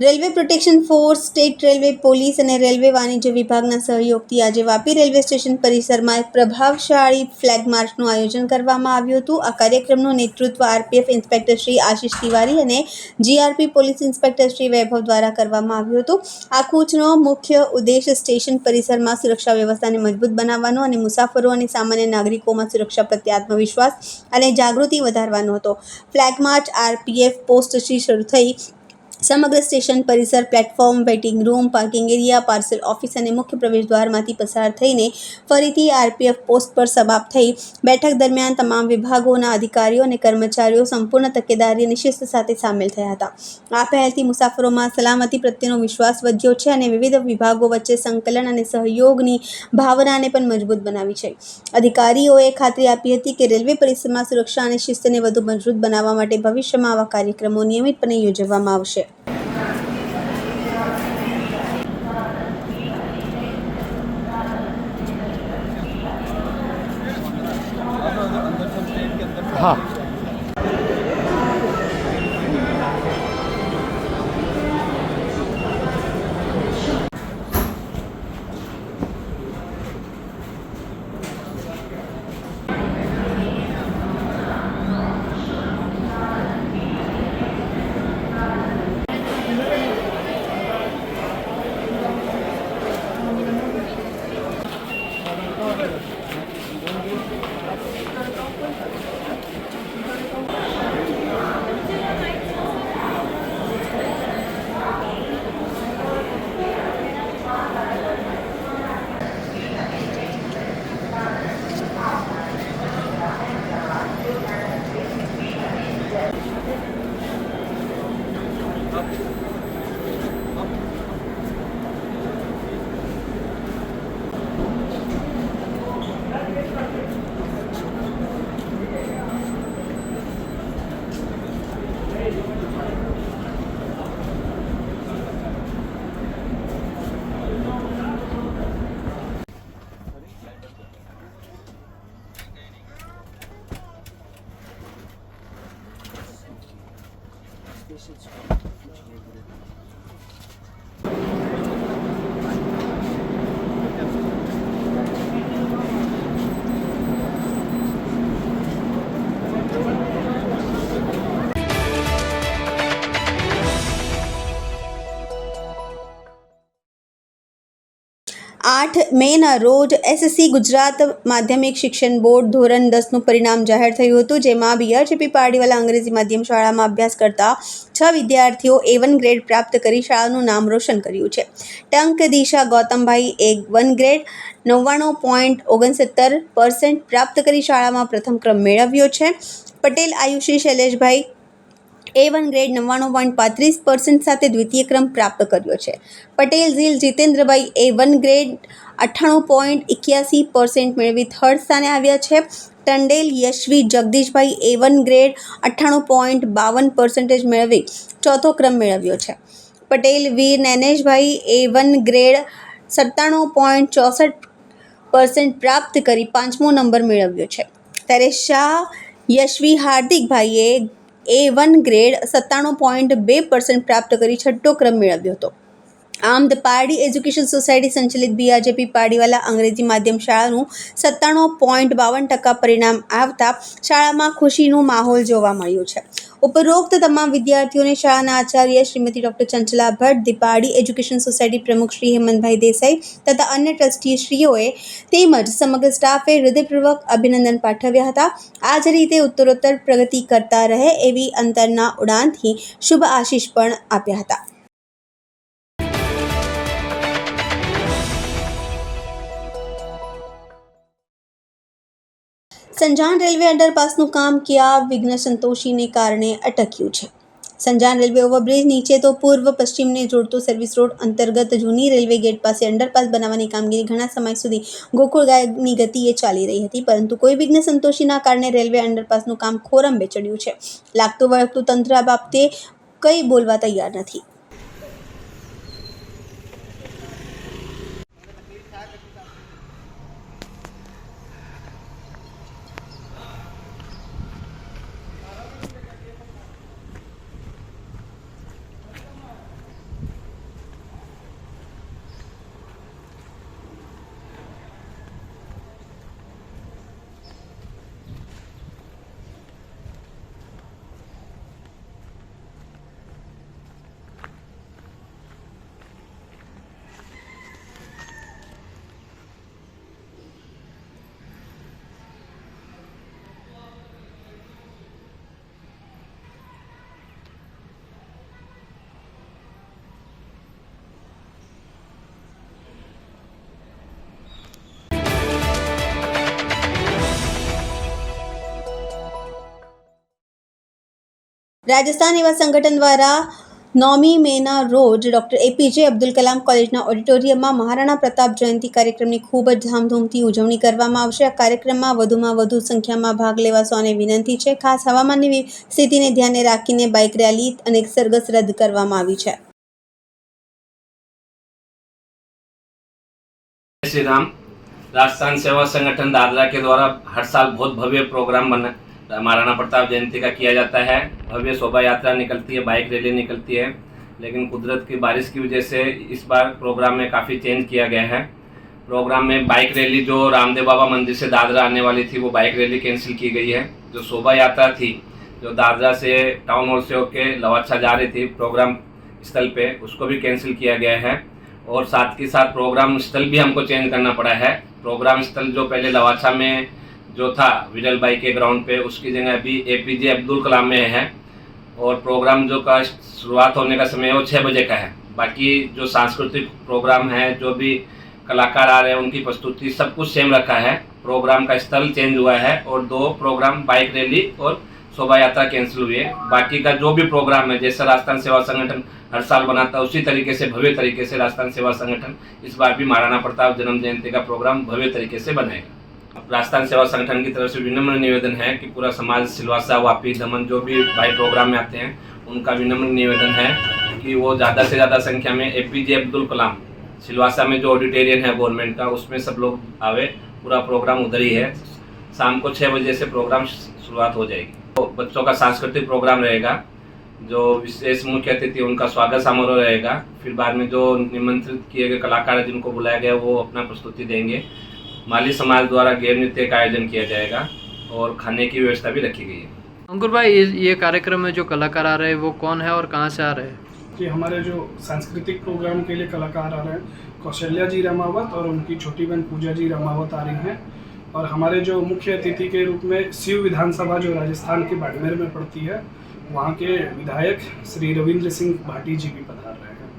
Railway protection force, state railway police અને railway વાણિજ્ય વિભાગના સહયોગથી આજે વાપી રેલવે સ્ટેશન પરિસરમાં એક પ્રભાવશાળી ફ્લેગ માર્ચનું આયોજન કરવામાં આવ્યું હતું. આ કાર્યક્રમનું નેતૃત્વ આરપીએફ ઇન્સ્પેક્ટર શ્રી આશિષ તિવારી અને જીઆરપી પોલીસ ઇન્સ્પેક્ટર શ્રી વૈભવ દ્વારા કરવામાં આવ્યું હતું. આ કૂચનો મુખ્ય ઉદ્દેશ સ્ટેશન પરિસરમાં સુરક્ષા વ્યવસ્થાને મજબૂત બનાવવાનો અને મુસાફરો અને સામાન્ય નાગરિકોમાં સુરક્ષા પ્રત્યે આત્મવિશ્વાસ અને જાગૃતિ વધારવાનો હતો. ફ્લેગ માર્ચ આરપીએફ પોસ્ટથી શરૂ થઈ સમગ્ર સ્ટેશન પરિસર, platform, waiting room, parking area, parcel office અને મુખ્ય પ્રવેશદ્વારમાંથી પસાર થઈને ફરીથી આરપીએફ પોસ્ટ પર સમાપ્ત થઈ. બેઠક દરમિયાન તમામ વિભાગોના અધિકારીઓ અને કર્મચારીઓ સંપૂર્ણ તકેદારી અને શિસ્ત સાથે સામેલ થયા હતા. આ પહેલથી મુસાફરોમાં સલામતી પ્રત્યેનો વિશ્વાસ વધ્યો છે અને વિવિધ વિભાગો વચ્ચે સંકલન અને સહયોગની ભાવનાને પણ મજબૂત બનાવી છે. અધિકારીઓએ ખાતરી આપી હતી કે રેલવે પરિસરમાં સુરક્ષા અને શિસ્તને વધુ મજબૂત બનાવવા માટે ભવિષ્યમાં આવા કાર્યક્રમો નિયમિતપણે યોજવામાં આવશે. हाँ આઠ મેના રોજ એસએસસી ગુજરાત માધ્યમિક શિક્ષણ બોર્ડ ધોરણ 10નું પરિણામ જાહેર થયું હતું, જેમાં બીઆરજેપી પારડીવાલા અંગ્રેજી માધ્યમ શાળામાં અભ્યાસ કરતા 6 વિદ્યાર્થીઓ A1 ગ્રેડ પ્રાપ્ત કરી શાળાનું નામ રોશન કર્યું છે. ટંક દિશા ગૌતમભાઈ A1 ગ્રેડ 99.69% પ્રાપ્ત કરી શાળામાં પ્રથમ ક્રમ મેળવ્યો છે. પટેલ આયુષી શૈલેષભાઈ A1 ગ્રેડ 99.35% સાથે દ્વિતીય ક્રમ પ્રાપ્ત કર્યો છે. પટેલ ઝીલ જીતેન્દ્રભાઈ A1 ગ્રેડ 98.81% મેળવી થર્ડ સ્થાને આવ્યા છે. ટંડેલ યશવી જગદીશભાઈ A1 ગ્રેડ 98.52% મેળવી ચોથો ક્રમ મેળવ્યો છે. પટેલ વીર નૈનેશભાઈ A1 ગ્રેડ 97.64% પ્રાપ્ત કરી પાંચમો નંબર મેળવ્યો છે. ત્યારે શાહ યશવી હાર્દિકભાઈએ A1 ગ્રેડ 97.2% પ્રાપ્ત કરી છઠ્ઠો ક્રમ મેળવ્યો હતો. આમ ધ પારડી એજ્યુકેશન સોસાયટી સંચાલિત બીઆરજેપી પારડીવાલા અંગ્રેજી માધ્યમ શાળાનું 97.52% પરિણામ આવતા શાળામાં ખુશીનું માહોલ જોવા મળ્યું છે. ઉપરોક્ત તમામ વિદ્યાર્થીઓને શાળાના આચાર્ય Shrimati doctor Chanchala Bhatt, the Pardi education society પ્રમુખ શ્રી હેમંતભાઈ દેસાઈ તથા અન્ય ટ્રસ્ટીશ્રીઓએ તેમજ સમગ્ર સ્ટાફે હૃદયપૂર્વક અભિનંદન પાઠવ્યા હતા. આ જ રીતે ઉત્તરોત્તર પ્રગતિ કરતા રહે એવી અંતરના ઉડાનથી શુભ આશીષ પણ આપ્યા હતા. સંજાણ રેલવે અંડરપાસનું કામ કયા વિઘ્ન સંતોષીને કારણે અટક્યું છે? સંજાણ રેલવે ઓવરબ્રિજ નીચે તો પૂર્વ પશ્ચિમને જોડતો સર્વિસ રોડ અંતર્ગત જૂની રેલવે ગેટ પાસે અંડરપાસ બનાવવાની કામગીરી ઘણા સમય સુધી ગોકુળગાયની ગતિએ ચાલી રહી હતી, પરંતુ કોઈ વિઘ્ન સંતોષીના કારણે રેલવે અંડરપાસનું કામ ખોરંભે ચડ્યું છે. લાગતું વળગતું તંત્ર આ બાબતે કંઈ બોલવા તૈયાર નથી. રાજસ્થાન એવા સંગઠન દ્વારા 9મી મેના રોજ ડૉક્ટર એપીજે અબ્દુલ કલામ કોલેજના ઓડિટોરિયમમાં મહારાણા પ્રતાપ જયંતિ કાર્યક્રમની ખૂબ જ ધામધૂમથી ઉજવણી કરવામાં આવશે. આ કાર્યક્રમમાં વધુમાં વધુ સંખ્યામાં ભાગ લેવા સૌને વિનંતી છે. ખાસ હવામાનની સ્થિતિને ધ્યાને રાખીને બાઇક રેલી અને સરઘસ રદ કરવામાં આવી છે. श्री राम। राजस्थान सेवा संगठन दादरा के द्वारा हर साल बहुत भव्य प्रोग्राम महाराणा प्रताप जयंती का किया जाता है। भव्य शोभा यात्रा निकलती है, बाइक रैली निकलती है, लेकिन कुदरत की बारिश की वजह से इस बार प्रोग्राम में काफ़ी चेंज किया गया है। प्रोग्राम में बाइक रैली जो रामदेव बाबा मंदिर से दादरा आने वाली थी वो बाइक रैली कैंसिल की गई है। जो शोभा यात्रा थी जो दादरा से टाउन हॉल से होकर लवाछा जा रही थी प्रोग्राम स्थल पे, उसको भी कैंसिल किया गया है। और साथ के साथ प्रोग्राम स्थल भी हमको चेंज करना पड़ा है। प्रोग्राम स्थल जो पहले लवाछा में जो था विरल भाई के ग्राउंड पे, उसकी जगह अभी एपीजे अब्दुल कलाम में है। और प्रोग्राम जो का शुरुआत होने का समय है वो 6 बजे का है। बाकी जो सांस्कृतिक प्रोग्राम है, जो भी कलाकार आ रहे हैं उनकी प्रस्तुति सब कुछ सेम रखा है। प्रोग्राम का स्थल चेंज हुआ है और 2 प्रोग्राम बाइक रैली और शोभा यात्रा कैंसिल हुई है। बाकी का जो भी प्रोग्राम है जैसा राजस्थान सेवा संगठन हर साल बनाता है उसी तरीके से भव्य तरीके से राजस्थान सेवा संगठन इस बार भी महाराणा प्रताप जन्म जयंती का प्रोग्राम भव्य तरीके से बनाएगा। अब राजस्थान सेवा संगठन की तरफ से विनम्र निवेदन है कि पूरा समाज सिलवासा, वापी, दमन जो भी भाई प्रोग्राम में आते हैं उनका विनम्र निवेदन है कि वो ज़्यादा से ज़्यादा संख्या में एपीजे अब्दुल कलाम सिलवासा में जो ऑडिटोरियम है गवर्नमेंट का उसमें सब लोग आवे। पूरा प्रोग्राम उधर ही है। शाम को 6 बजे से प्रोग्राम शुरुआत हो जाएगी। तो बच्चों का सांस्कृतिक प्रोग्राम रहेगा, जो विशेष मुख्य अतिथि उनका स्वागत समारोह रहेगा। फिर बाद में जो निमंत्रित किए गए कलाकार हैं जिनको बुलाया गया वो अपना प्रस्तुति देंगे। माली समाज द्वारा गैर नृत्य का आयोजन किया जाएगा और खाने की व्यवस्था भी रखी गई है। अंकुर भाई, ये कार्यक्रम में जो कलाकार आ रहे हैं वो कौन है और कहाँ से आ रहे हैं? कि हमारे जो सांस्कृतिक प्रोग्राम के लिए कलाकार आ रहे हैं, कौशल्या जी रामावत और उनकी छोटी बहन पूजा जी रामावत आ रही हैं। और हमारे जो मुख्य अतिथि के रूप में शिव विधानसभा जो राजस्थान के बाड़मेर में पड़ती है वहाँ के विधायक श्री रविंद्र सिंह भाटी जी भी पधार रहे हैं।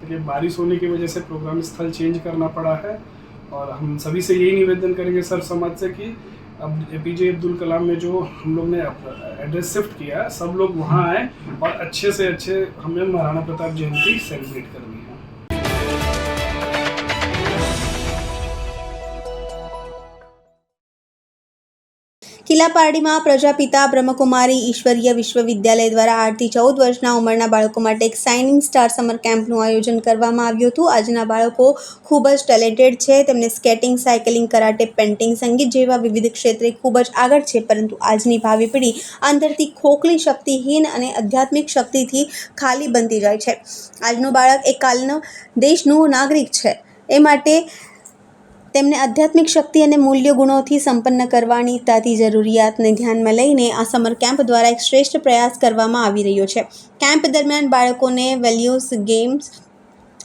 देखिए, बारिश होने की वजह से प्रोग्राम स्थल चेंज करना पड़ा है और हम सभी से यही निवेदन करेंगे सर समाज से कि अब एपीजे अब्दुल कलाम में जो हम लोग ने एड्रेस शिफ्ट किया है सब लोग वहाँ आए और अच्छे से अच्छे हमें महाराणा प्रताप जयंती सेलिब्रेट करनी है। કિલ્લાપારડીમાં પ્રજાપિતા બ્રહ્મકુમારી ઈશ્વરીય વિશ્વવિદ્યાલય દ્વારા 8 થી 14 વર્ષના ઉંમરના બાળકો માટે એક શાઇનિંગ સ્ટાર સમર કેમ્પનું આયોજન કરવામાં આવ્યું હતું. આજના બાળકો ખૂબ જ ટેલેન્ટેડ છે. તેમને સ્કેટિંગ, સાયકલિંગ, કરાટે, પેઇન્ટિંગ, સંગીત જેવા વિવિધ ક્ષેત્રે ખૂબ જ આગળ છે. પરંતુ આજની ભાવિ પેઢી અંદરથી ખોખલી, શક્તિહીન અને આધ્યાત્મિક શક્તિથી ખાલી બનતી જાય છે. આજનું બાળક એક કાલનો દેશનું નાગરિક છે. એ માટે તેમને આધ્યાત્મિક શક્તિ અને મૂલ્ય ગુણોથી સંપન્ન કરવાની તાતી જરૂરિયાતને ધ્યાનમાં લઈને આ સમર કેમ્પ દ્વારા એક શ્રેષ્ઠ પ્રયાસ કરવામાં આવી રહ્યો છે. કેમ્પ દરમિયાન બાળકોને વેલ્યુઝ ગેમ્સ,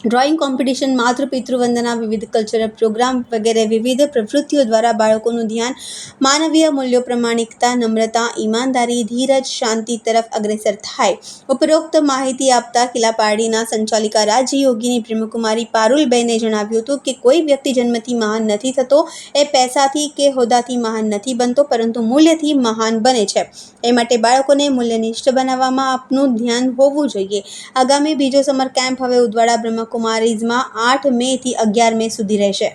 ડ્રોઈંગ કોમ્પિટિશન, માતૃપિતૃ વંદના, વિવિધ કલ્ચરલ પ્રોગ્રામ વગેરે વિવિધ પ્રવૃત્તિઓ દ્વારા બાળકોનું ધ્યાન માનવીય મૂલ્યો, પ્રામાણિકતા, નમ્રતા, ઈમાનદારી, ધીરજ, શાંતિ તરફ અગ્રેસર થાય. ઉપરોક્ત માહિતી આપતા કિલ્લાપારડીના સંચાલિકા રાજયોગિની બ્રહ્મકુમારી પારુલબેને જણાવ્યું હતું કે કોઈ વ્યક્તિ જન્મથી મહાન નથી થતો, એ પૈસાથી કે હોદ્દાથી મહાન નથી બનતો, પરંતુ મૂલ્યથી મહાન બને છે. એ માટે બાળકોને મૂલ્યનિષ્ઠ બનાવવામાં આપનું ધ્યાન હોવું જોઈએ. આગામી બીજો સમર કેમ્પ હવે ઉદવાડા બ્રહ્મકુમારીઝમાં 8 મે થી 11 મે સુધી રહેશે.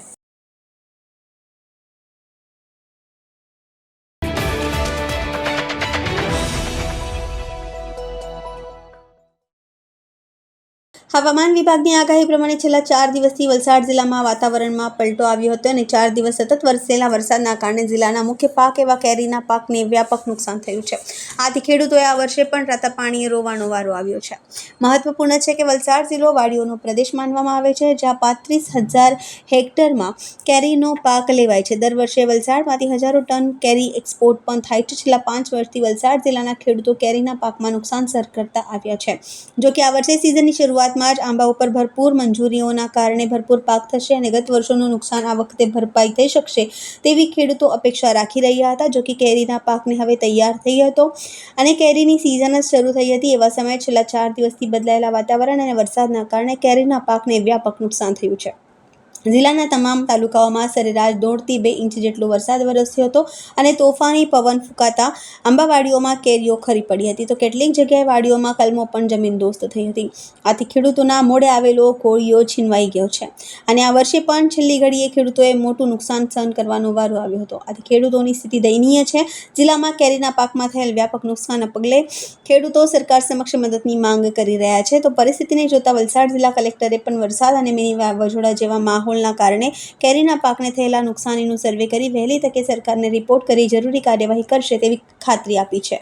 હવામાન વિભાગની આગાહી પ્રમાણે છેલ્લા 4 દિવસથી વલસાડ જિલ્લામાં વાતાવરણમાં પલટો આવ્યો હતો અને 4 દિવસ સતત વરસેલા વરસાદના કારણે જિલ્લાના મુખ્ય પાક એવા કેરીના પાકને વ્યાપક નુકસાન થયું છે. આથી ખેડૂતોએ આ વર્ષે પણ રાતા પાણીએ રોવાનો વારો આવ્યો છે. મહત્વપૂર્ણ છે કે વલસાડ જિલ્લો વાડીઓનો પ્રદેશ માનવામાં આવે છે, જ્યાં 35,000 હેક્ટરમાં કેરીનો પાક લેવાય છે. દર વર્ષે વલસાડમાંથી હજારો ટન કેરી એક્સપોર્ટ પણ થાય છે. છેલ્લા 5 વર્ષથી વલસાડ જિલ્લાના ખેડૂતો કેરીના પાકમાં નુકસાન સર કરતા આવ્યા છે. જો કે આ વર્ષે સિઝનની શરૂઆતમાં જ આંબા ઉપર ભરપૂર મંજૂરીઓના કારણે ભરપૂર પાક થશે અને ગત વર્ષોનું નુકસાન આ વખતે ભરપાઈ થઈ શકશે તેવી ખેડૂતો અપેક્ષા રાખી રહ્યા હતા. જો કે કેરીના પાકને હવે તૈયાર થઈ હતો અને કેરીની સિઝન જ શરૂ થઈ હતી. એવા સમયે છેલ્લા 4 દિવસથી બદલાયેલા વાતાવરણ અને વરસાદના કારણે કેરીના પાકને વ્યાપક નુકસાન થયું છે. જિલ્લાના તમામ તાલુકાઓમાં સરેરાશ 1.5 થી 2 ઇંચ જેટલો વરસાદ વરસ્યો હતો અને તોફાની પવન ફૂંકાતા આંબાવાડીઓમાં કેરીઓ ખરી પડી હતી તો કેટલીક જગ્યાએ વાડીઓમાં કલમો પણ જમીનદોસ્ત થઈ હતી. આથી ખેડૂતોના મોઢે આવેલો કોળિયો છીનવાઈ ગયો છે અને આ વર્ષે પણ છેલ્લી ઘડીએ ખેડૂતોએ મોટું નુકસાન સહન કરવાનો વારો આવ્યો હતો. આથી ખેડૂતોની સ્થિતિ દયનીય છે. જિલ્લામાં કેરીના પાકમાં થયેલ વ્યાપક નુકસાનના પગલે ખેડૂતો સરકાર સમક્ષ મદદની માંગ કરી રહ્યા છે. તો પરિસ્થિતિને જોતા વલસાડ જિલ્લા કલેક્ટરે પણ વરસાદ અને મિની વાવાઝોડા જેવા માહોલના કારણે કેરીના પાકને થયેલા નુકસાનીનું સર્વે કરી વહેલી તકે સરકારને રિપોર્ટ કરી જરૂરી કાર્યવાહી કરશે તેવી ખાતરી આપી છે.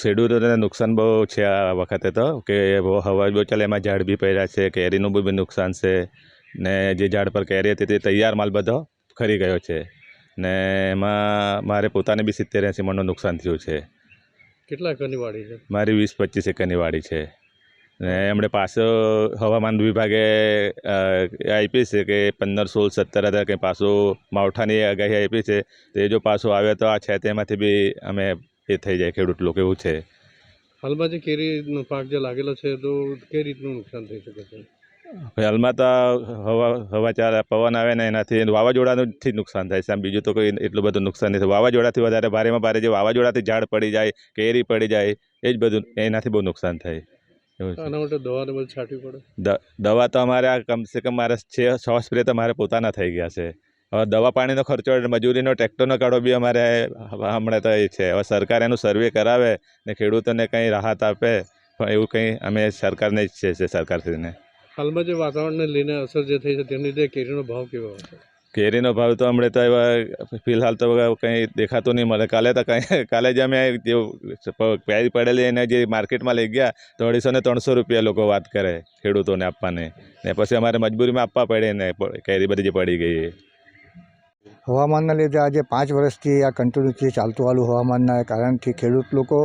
ખેડૂતોને નુકસાન બહુ છે આ વખતે તો કે હવા બહુ ચાલે, એમાં ઝાડ બી પડ્યા છે, કેરીનું બી નુકસાન છે ને જે ઝાડ પર કેરી હતી તે તૈયાર માલ બધો ખરી ગયો છે ને એમાં મારે પોતાને બી 70-80 મણનું નુકસાન થયું છે. કેટલા એકરની વાડી છે? મારી 20-25 એકરની વાડી છે ને એમણે પાછો હવામાન વિભાગે આપી છે કે 15-16-17 હજાર કંઈ પાછું માવઠાની આગાહી આપી છે. તે જો પાછું આવે તો આ છે તેમાંથી બી અમે એ થઈ જાય ખેડૂત લોકો, એવું છે. હાલમાં જે કેરીનો પાક જે લાગેલો છે તો કઈ રીતનું નુકસાન થઈ શકે છે? હાલમાં તો હવા ચાલે પવન આવે ને એનાથી વાવાઝોડાથી જ નુકસાન થાય છે. આમ બીજું તો કોઈ એટલું બધું નુકસાન નથી. વાવાઝોડાથી વધારે ભારેમાં ભારે જે વાવાઝોડાથી ઝાડ પડી જાય, કેરી પડી જાય, એ જ બધું એનાથી બહુ નુકસાન થાય. આના માટે દવાને બધું છાંટવી પડે? દવા તો અમારે આ કમસે કમ મારે 6 સ્પ્રે તો મારે પોતાના થઈ ગયા છે. હવે દવા પાણીનો ખર્ચો, મજૂરીનો, ટ્રેક્ટરનો કાઢો બી અમારે હમણાં તો એ છે. હવે સરકાર એનું સર્વે કરાવે ને ખેડૂતોને કંઈ રાહત આપે, એવું કંઈ અમે સરકારને ઈચ્છીએ છીએ. સરકારશ્રીને હાલમાં જે વાતાવરણને લઈને અસર જે થઈ છે તેની લીધે કેરીનો ભાવ કેવો હશે? કેરીનો ભાવ તો હમણાં તો એવા ફિલહાલ તો કંઈ દેખાતું નહીં મળે. કાલે જ અમે જે કેરી પડેલી એને જે માર્કેટમાં લઈ ગયા તો 250 ને 300 રૂપિયા લોકો વાત કરે ખેડૂતોને આપવાને, ને પછી અમારે મજબૂરીમાં આપવા પડે ને કેરી બધી જે પડી ગઈ. હવામાનના લીધે આજે 5 વર્ષથી આ કન્ટિન્યુઅસલી ચાલતું આવેલું હવામાનના કારણથી ખેડૂત લોકો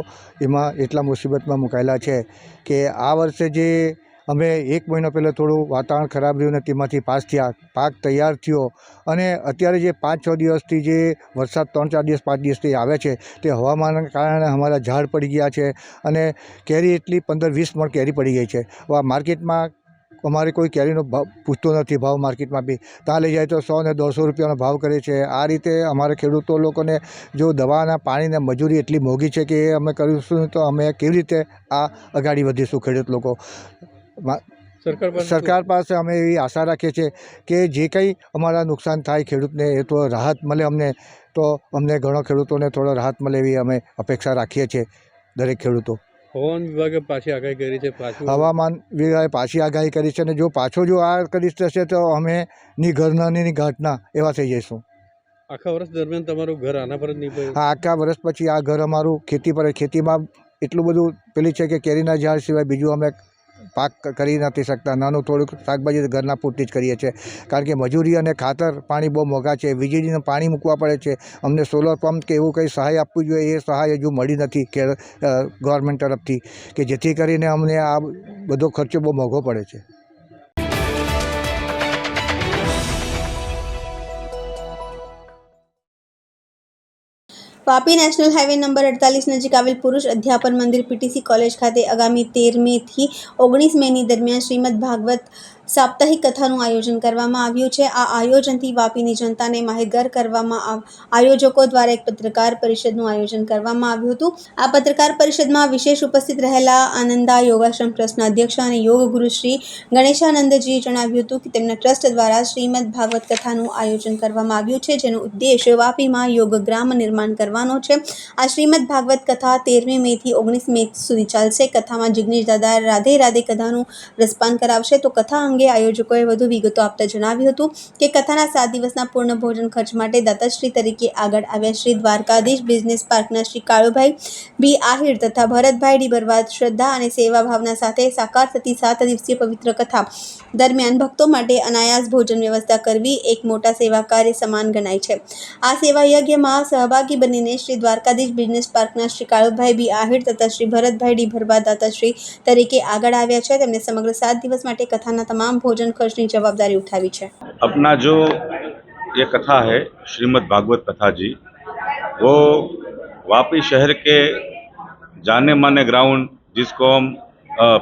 એમાં એટલા મુસીબતમાં મુકાયેલા છે કે આ વર્ષે જે અમે 1 મહિનો પહેલાં થોડું વાતાવરણ ખરાબ રહ્યું ને તેમાંથી પાસ થયા, પાક તૈયાર થયો અને અત્યારે જે 5-6 દિવસથી જે વરસાદ 3-4 દિવસ 5 દિવસથી આવે છે તે હવામાનના કારણે અમારા ઝાડ પડી ગયા છે અને કેરી એટલી 15-20 મણ કેરી પડી ગઈ છે. માર્કેટમાં અમારે કોઈ કેરીનો ભાવ પૂછતો નથી. ભાવ માર્કેટમાં બી ત્યાં લઈ જાય તો 100 ને 150 રૂપિયાનો ભાવ કરે છે. આ રીતે અમારે ખેડૂતો લોકોને જો દવાના પાણીને મજૂરી એટલી મોંઘી છે કે અમે કરીશું તો અમે કેવી રીતે આ આગળ વધીશું ખેડૂત લોકો. સરકાર પાસે અમે એવી આશા રાખીએ છીએ કે જે કંઈ અમારા નુકસાન થાય ખેડૂતને એ તો રાહત મળે અમને, તો અમને ઘણો ખેડૂતોને થોડો રાહત મળે એવી અમે અપેક્ષા રાખીએ છીએ દરેક ખેડૂતો. હવામાન વિભાગે પાછી આગાહી કરી છે? હવામાન વિભાગે પાછી આગાહી કરી છે અને જો પાછો જો આ કરી થશે તો અમે ની ઘરના ની ઘાટના એવા થઈ જઈશું. આખા વર્ષ દરમિયાન તમારું ઘર આના પર જ નહીં પડે? હા, આખા વર્ષ પછી આ ઘર અમારું ખેતી પર. ખેતીમાં એટલું બધું પેલી છે કે કેરીના ઝાડ સિવાય બીજું અમે પાક કરી નથી શકતા. નાનું થોડુંક શાકભાજી ઘરના પૂરતી જ કરીએ છીએ કારણ કે મજૂરી અને ખાતર પાણી બહુ મોંઘા છે. વીજળીનું પાણી મૂકવા પડે છે. અમને સોલર પંપ કે એવું કંઈ સહાય આપવું જોઈએ, એ સહાય હજુ મળી નથી કે ગવર્મેન્ટ તરફથી, કે જેથી કરીને અમને આ બધો ખર્ચો બહુ મોંઘો પડે છે. વાપી નેશનલ હાઈવે નંબર 48 નજીક આવેલ પુરુષ અધ્યાપન મંદિર પીટીસી કોલેજ ખાતે આગામી 13 મે થી 19 મેની દરમિયાન શ્રીમદ ભાગવત સાપ્તાહિક કથાનું આયોજન કરવામાં આવ્યું છે. આ આયોજનથી વાપીની જનતાને માહિતગાર કરવામાં આયોજકો દ્વારા એક પત્રકાર પરિષદનું આયોજન કરવામાં આવ્યું હતું. આ પત્રકાર પરિષદમાં વિશેષ ઉપસ્થિત રહેલા આનંદા યોગાશ્રમ ટ્રસ્ટના અધ્યક્ષ અને યોગ ગુરુ શ્રી ગણેશાનંદજીએ જણાવ્યું હતું કે તેમના ટ્રસ્ટ દ્વારા શ્રીમદ ભાગવત કથાનું આયોજન કરવામાં આવ્યું છે, જેનો ઉદ્દેશ વાપીમાં યોગ ગ્રામ નિર્માણ કરવાનો છે. આ શ્રીમદ ભાગવત કથા 13 મે થી 19 મે સુધી ચાલશે. કથામાં જિગ્નેશ દાદા રાધે રાધે કથાનું રસપાન કરાવશે. તો કથા અંગે આયોજકોએ વધુ વિગતો આપતા જણાવ્યું હતું કે કથાના 7 દિવસના પૂર્ણ ભોજન ખર્ચ માટે દાતાશ્રી તરીકે આગળ આવ્યા શ્રી દ્વારકાધીશ બિઝનેસ પાર્કના શ્રી કાળુભાઈ બી આહિર તથા ભરતભાઈ ડી બરવાદ શ્રદ્ધા અને સેવા ભાવના સાથે સાકાર થતી 7 દિવસીય પવિત્ર કથા દરમિયાન ભક્તો માટે અનાયાસ ભોજન વ્યવસ્થા કરવી એક મોટા સેવા કાર્ય સમાન ગણાય છે. આ સેવા યજ્ઞમાં સહભાગી બનીને શ્રી દ્વારકાધીશ બિઝનેસ પાર્કના શ્રી કાળુભાઈ બી આહિર તથા શ્રી ભરતભાઈ ડી બરવાદ દાતાશ્રી તરીકે આગળ આવ્યા છે. તેમણે સમગ્ર 7 દિવસ માટે કથાના તમામ भोजन खर्च की जवाबदारी उठावी है. अपना जो ये कथा है श्रीमद् भागवत कथा जी, वो वापी शहर के जाने माने ग्राउंड जिसको हम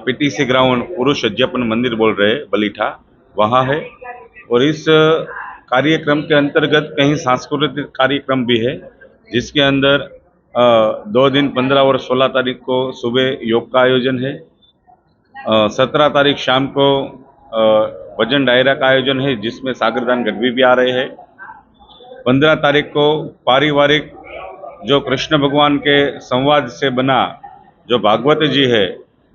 पीटीसी ग्राउंड पुरुष अध्यापन मंदिर बोल रहे हैं, बलीठा, वहाँ है. और इस कार्यक्रम के अंतर्गत कहीं सांस्कृतिक कार्यक्रम भी है, जिसके अंदर 2 दिन 15 और 16 तारीख को सुबह योग का आयोजन है। 17 तारीख शाम को भजन डायरा का आयोजन है, जिसमें सागरदान गढ़वी भी आ रहे हैं। 15 तारीख को पारिवारिक जो कृष्ण भगवान के संवाद से बना जो भागवत जी है,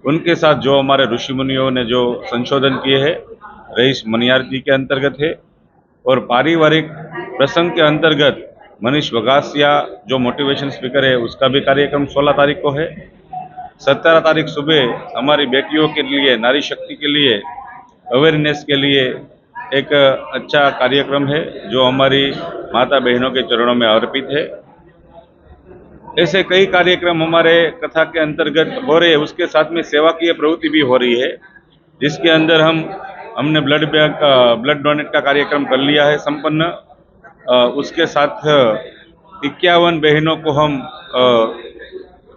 उनके साथ जो हमारे ऋषि मुनियों ने जो संशोधन किए हैं, रईस मनियार जी के अंतर्गत है। और पारिवारिक प्रसंग के अंतर्गत मनीष वगासिया जो मोटिवेशन स्पीकर है, उसका भी कार्यक्रम 16 तारीख को है। 17 तारीख सुबह हमारी बेटियों के लिए, नारी शक्ति के लिए, अवेयरनेस के लिए एक अच्छा कार्यक्रम है, जो हमारी माता बहनों के चरणों में अर्पित है। ऐसे कई कार्यक्रम हमारे कथा के अंतर्गत हो रहे हैं। उसके साथ में सेवा की प्रवृत्ति भी हो रही है, जिसके अंदर हमने ब्लड डोनेट का कार्यक्रम कर लिया है संपन्न। उसके साथ 51 बहनों को हम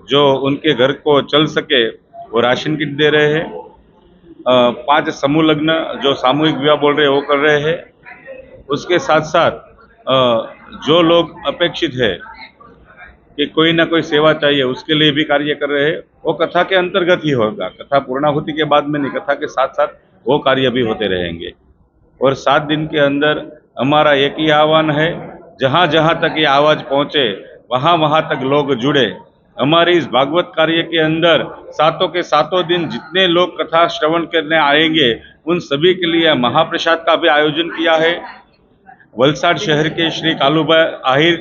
जो उनके घर को चल सके वो राशन किट दे रहे हैं। 5 समूह लग्न जो सामूहिक विवाह बोल रहे हैं वो कर रहे हैं। उसके साथ साथ जो लोग अपेक्षित है कि कोई ना कोई सेवा चाहिए, उसके लिए भी कार्य कर रहे हैं। वो कथा के अंतर्गत ही होगा, कथा पूर्णाहुति के बाद में नहीं, कथा के साथ साथ वो कार्य भी होते रहेंगे। और 7 दिन के अंदर हमारा एक ही आह्वान है, जहाँ जहाँ तक ये आवाज़ पहुँचे वहाँ वहाँ तक लोग जुड़े। हमारे इस भागवत कार्य के अंदर सातों के सातों दिन जितने लोग कथा श्रवण करने आएंगे, उन सभी के लिए महाप्रसाद का भी आयोजन किया है। वलसाड़ शहर के श्री कालूभाई आहिर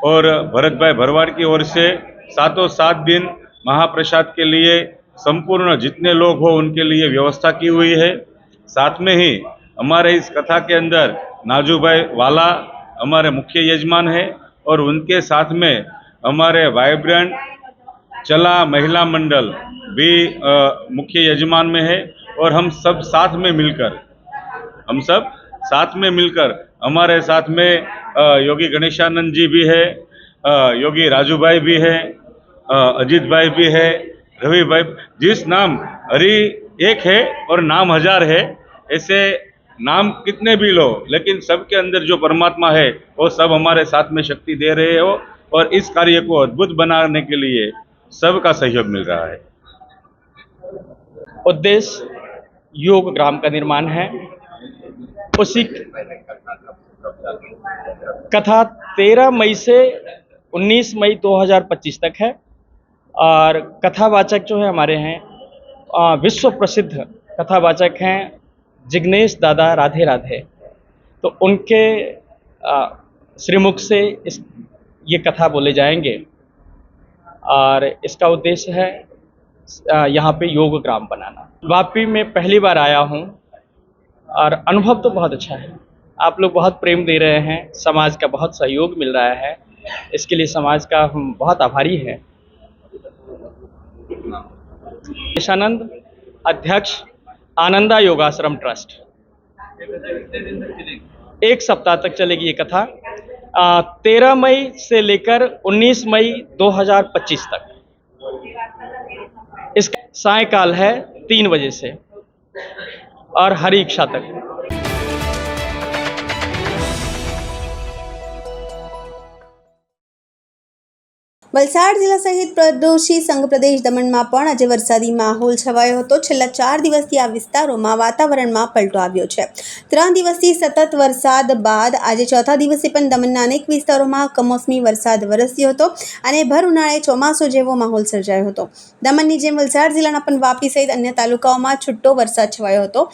और भरत भाई भरवाड़ की ओर से 7 दिन महाप्रसाद के लिए संपूर्ण जितने लोग हो उनके लिए व्यवस्था की हुई है। साथ में ही हमारे इस कथा के अंदर नाजू भाई वाला हमारे मुख्य यजमान है, और उनके साथ में हमारे वाइब्रेंट चला महिला मंडल भी मुख्य यजमान में है। और हम सब साथ में मिलकर हमारे साथ में योगी गणेशानंद जी भी है, योगी राजू भाई भी है, अजीत भाई भी है, रवि भाई। जिस नाम हरि एक है और नाम हजार है, ऐसे नाम कितने भी लो, लेकिन सबके अंदर जो परमात्मा है वो सब हमारे साथ में शक्ति दे रहे हो। और इस कार्य को अद्भुत बनाने के लिए सबका सहयोग मिल रहा है। उद्देश्य योग ग्राम का निर्माण है। उसी कथा 13 मई से 19 मई 2025 तक है। और कथावाचक जो है हमारे हैं विश्व प्रसिद्ध कथावाचक हैं जिग्नेश दादा राधे राधे। तो उनके श्रीमुख से ये कथा बोले जाएंगे। और इसका उद्देश्य है यहाँ पे योग ग्राम बनाना। वापी में पहली बार आया हूँ और अनुभव तो बहुत अच्छा है। आप लोग बहुत प्रेम दे रहे हैं, समाज का बहुत सहयोग मिल रहा है, इसके लिए समाज का हम बहुत आभारी हैं। गणेशानंद, अध्यक्ष आनंदा योगाश्रम ट्रस्ट। 1 सप्ताह तक चलेगी ये कथा, 13 मई से लेकर 19 मई 2025 तक। इसका सायकाल है 3 बजे से और हरी इच्छा तक। વલસાડ જિલ્લા સહિત પડોશી સંઘ પ્રદેશ દમણમાં પણ આજે વરસાદી માહોલ છવાયો હતો। છેલ્લા 4 દિવસથી આ વિસ્તારોમાં વાતાવરણમાં પલટો આવ્યો છે। 3 દિવસથી સતત વરસાદ બાદ આજે ચોથા દિવસે પણ દમણના અનેક વિસ્તારોમાં કમોસમી વરસાદ વરસ્યો હતો અને ભર ઉનાળે ચોમાસું જેવો માહોલ સર્જાયો હતો। દમણની જેમ વલસાડ જિલ્લાના પણ વાપી સહિત અન્ય તાલુકાઓમાં છૂટો વરસાદ છવાયો હતો।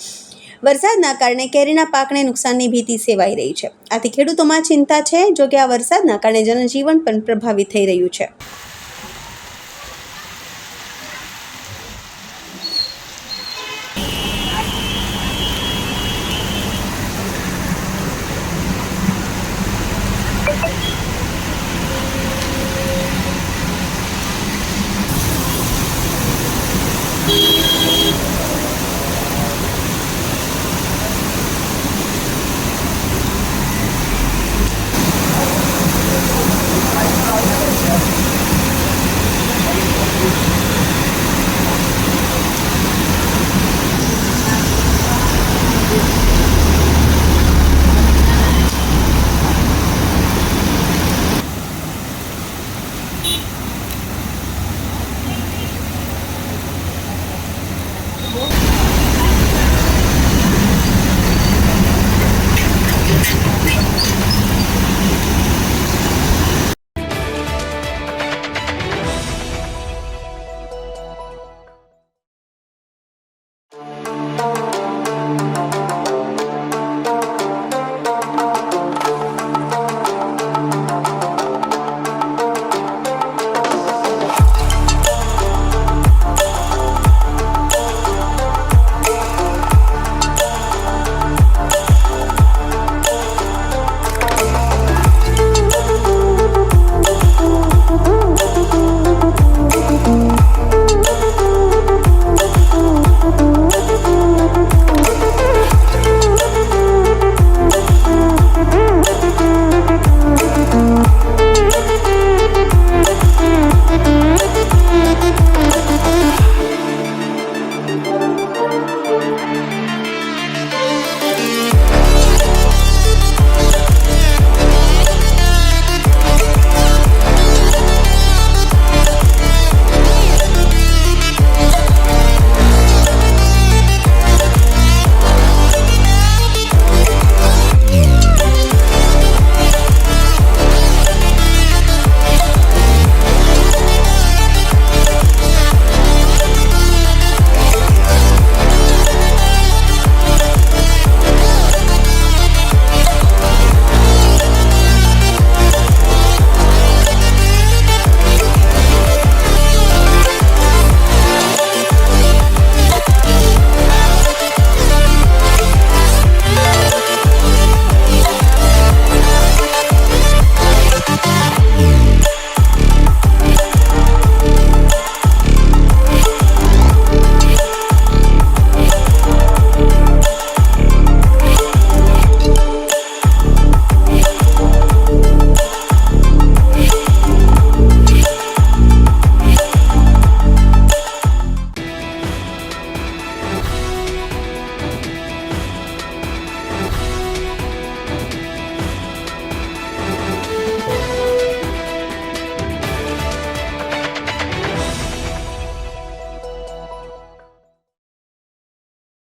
વરસાદના કારણે કેરીના પાકને નુકસાનની ભીતિ સેવાઈ રહી છે। આથી ખેડૂતોમાં ચિંતા છે। જો કે આ વરસાદના કારણે જનજીવન પણ પ્રભાવિત થઈ રહ્યું છે।